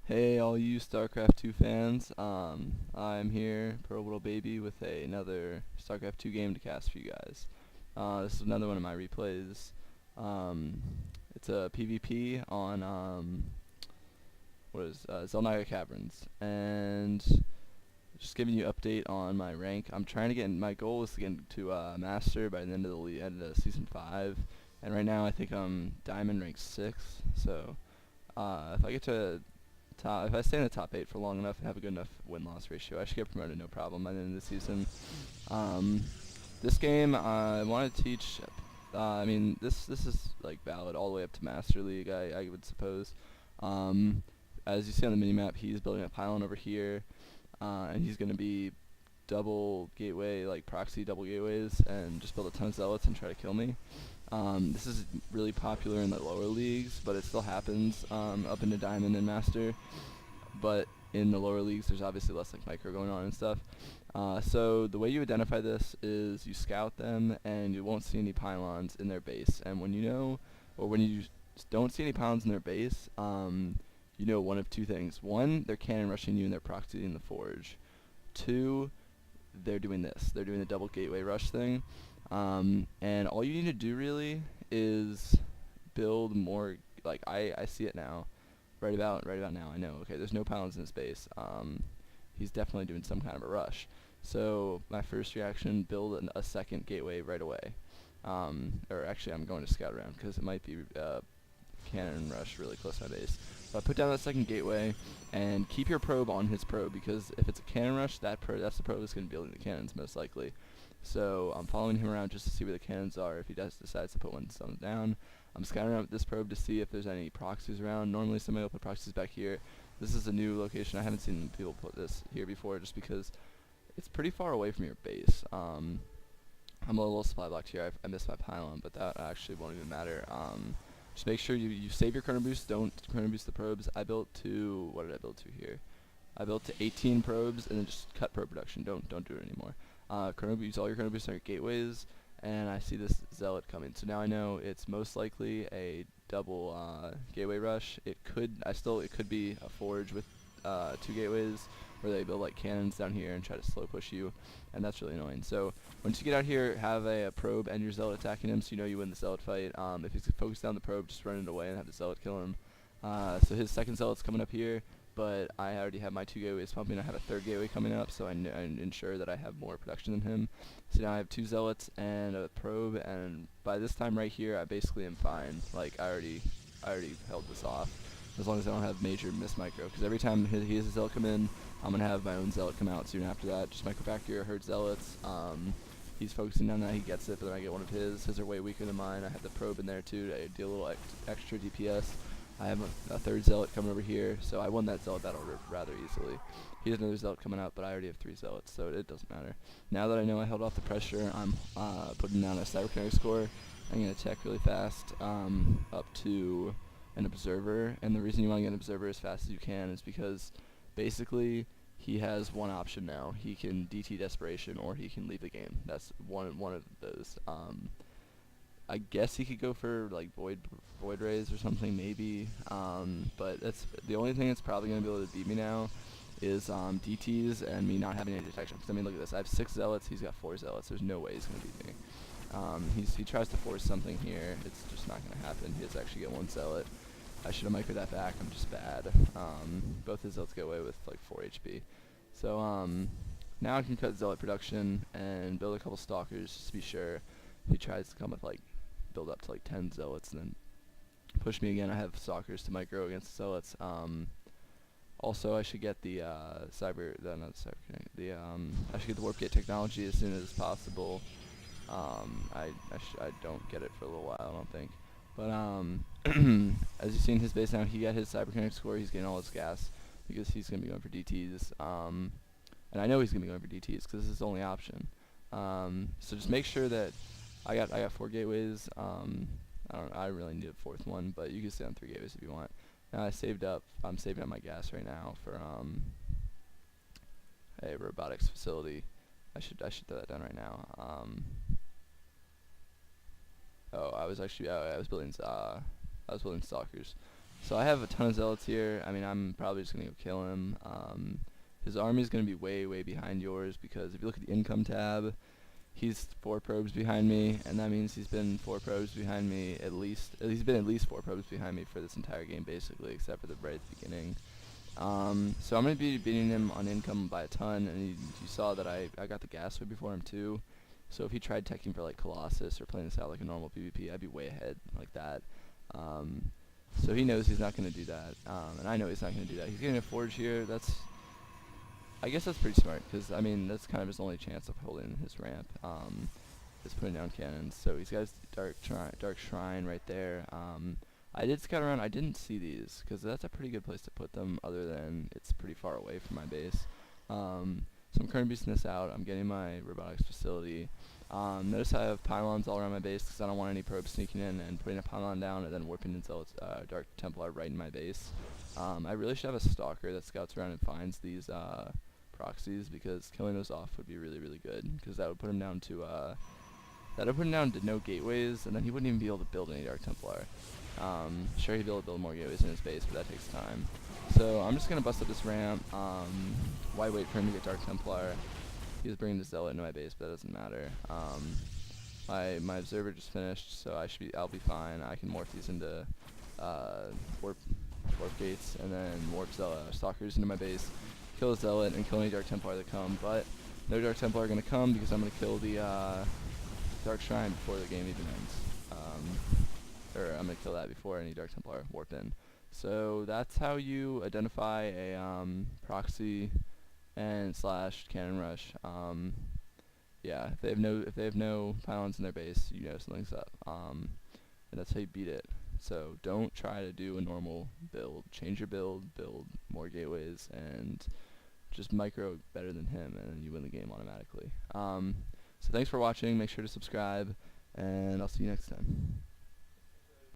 Hey, all you StarCraft 2 fans. I'm here, pearlwitleBB, with another StarCraft 2 game to cast for you guys. This is another one of my replays. Um, it's a PvP on Xel'Naga Caverns, and just giving you an update on my rank. I'm trying to get my goal is to get into Master by the end of end of Season 5, and right now I think I'm Diamond rank 6. So if I get to if I stay in the top 8 for long enough and have a good enough win-loss ratio, I should get promoted no problem by the end of the season. This game, I want to teach. This is like valid all the way up to Master League, I would suppose. As you see on the minimap, he's building a pylon over here, and he's going to be double gateway, like proxy double gateways, and just build a ton of zealots and try to kill me. This is really popular in the lower leagues, but it still happens up into Diamond and Master. But in the lower leagues, there's obviously less like micro going on and stuff. So the way you identify this is you scout them, and you won't see any pylons in their base. And when when you don't see any pylons in their base, you know one of two things. One, they're cannon rushing you and they're proxying the forge. Two, they're doing this. They're doing the double gateway rush thing. And all you need to do really is build more. Like I see it now, right about now. I know. Okay, there's no pylons in his base. He's definitely doing some kind of a rush. So my first reaction: build a second gateway right away. Or actually, I'm going to scout around because it might be cannon rush really close to my base. So I put down that second gateway and keep your probe on his probe, because if it's a cannon rush, that's the probe that's going to be building the cannons most likely. So I'm following him around just to see where the cannons are if he decides to put one down. I'm scouting out this probe to see if there's any proxies around. Normally somebody will put proxies back here. This is a new location. I haven't seen people put this here before just because it's pretty far away from your base. I'm a little supply blocked here. I missed my pylon, but that actually won't even matter. Just make sure you save your chrono boost. Don't chrono boost the probes. I built to, what did I build to here? I built to 18 probes and then just cut probe production. Don't do it anymore. Use all your chrono boosts on your gateways, and I see this zealot coming. So now I know it's most likely a double gateway rush. It could be a forge with 2 gateways, where they build like cannons down here and try to slow push you, and that's really annoying. So once you get out here, have a probe and your zealot attacking him, so you know you win the zealot fight. If he's focused down the probe, just run it away and have the zealot kill him. So his second zealot's coming up here, but I already have my 2 gateways pumping. I have a third gateway coming up, so I ensure that I have more production than him. So now I have 2 zealots and a probe, and by this time right here, I basically am fine. Like I already held this off, as long as I don't have major miss micro. Because every time he has a zealot come in, I'm gonna have my own zealot come out soon after that. Just micro back here, herd zealots. He's focusing on that, he gets it, but then I get one of his. His are way weaker than mine. I have the probe in there too to deal a little extra DPS. I have a third zealot coming over here, so I won that zealot battle rather easily. He has another zealot coming out, but I already have 3 zealots, so it doesn't matter. Now that I know I held off the pressure, I'm putting down a cyberkinetic score. I'm going to check really fast up to an observer, and the reason you want to get an observer as fast as you can is because basically he has one option now. He can DT Desperation, or he can leave the game. That's one of those. I guess he could go for like void rays or something maybe, but that's the only thing that's probably going to be able to beat me now is DTs and me not having any detection. Because I mean, look at this, I have 6 zealots, he's got 4 zealots. There's no way he's going to beat me. He tries to force something here, it's just not going to happen. He does actually get 1 zealot. I should have microed that back, I'm just bad. Both his zealots get away with like 4 HP. So now I can cut zealot production and build a couple stalkers just to be sure. If he tries to come with like build up to like 10 zealots and then push me again, I have stalkers to micro against the zealots. Also, I should get the I should get the warp gate technology as soon as possible. I don't get it for a little while, I don't think. But as you see in his base now, he got his cyberkinetic score. He's getting all his gas because he's gonna be going for DTs. And I know he's gonna be going for DTs because this is his only option. So just make sure that I got 4 gateways. I really need a 4th one, but you can stay on 3 gateways if you want. Now I'm saving up my gas right now for a robotics facility. I should throw that down right now. I was building stalkers. So I have a ton of zealots here. I mean, I'm probably just gonna go kill him. His army's gonna be way behind yours, because if you look at the income tab, he's 4 probes behind me, and that means he's been 4 probes behind me at least. He's been at least 4 probes behind me for this entire game, basically, except for the right at the beginning. So I'm gonna be beating him on income by a ton, and you saw that I got the gas way before him too. So if he tried teching for like Colossus or playing this out like a normal PvP, I'd be way ahead like that. So he knows he's not going to do that, and I know he's not going to do that. He's getting a forge here. I guess that's pretty smart, because I mean that's kind of his only chance of holding his ramp, is putting down cannons. So he's got his dark shrine right there. I did scout around. I didn't see these, because that's a pretty good place to put them, other than it's pretty far away from my base. So I'm currently beasting this out. I'm getting my robotics facility. Notice I have pylons all around my base, because I don't want any probes sneaking in and putting a pylon down and then warping into Dark Templar right in my base. I really should have a stalker that scouts around and finds these proxies, because killing those off would be really good, because that would put him down to no gateways, and then he wouldn't even be able to build any Dark Templar. Sure, he'd be able to build more gateways in his base, but that takes time. So I'm just gonna bust up this ramp. Why wait for him to get Dark Templar? He was bringing the Zealot into my base, but that doesn't matter. My observer just finished, so I'll be fine. I can morph these into warp gates, and then warp stalkers into my base, kill the Zealot, and kill any Dark Templar that come. But no Dark Templar are gonna come, because I'm gonna kill the Dark Shrine before the game even ends. Or I'm gonna kill that before any Dark Templar warp in. So that's how you identify a proxy and / cannon rush. Yeah, if they have no pylons in their base, you know something's up. And that's how you beat it. So don't try to do a normal build. Change your build, build more gateways, and just micro better than him, and then you win the game automatically. So thanks for watching. Make sure to subscribe, and I'll see you next time.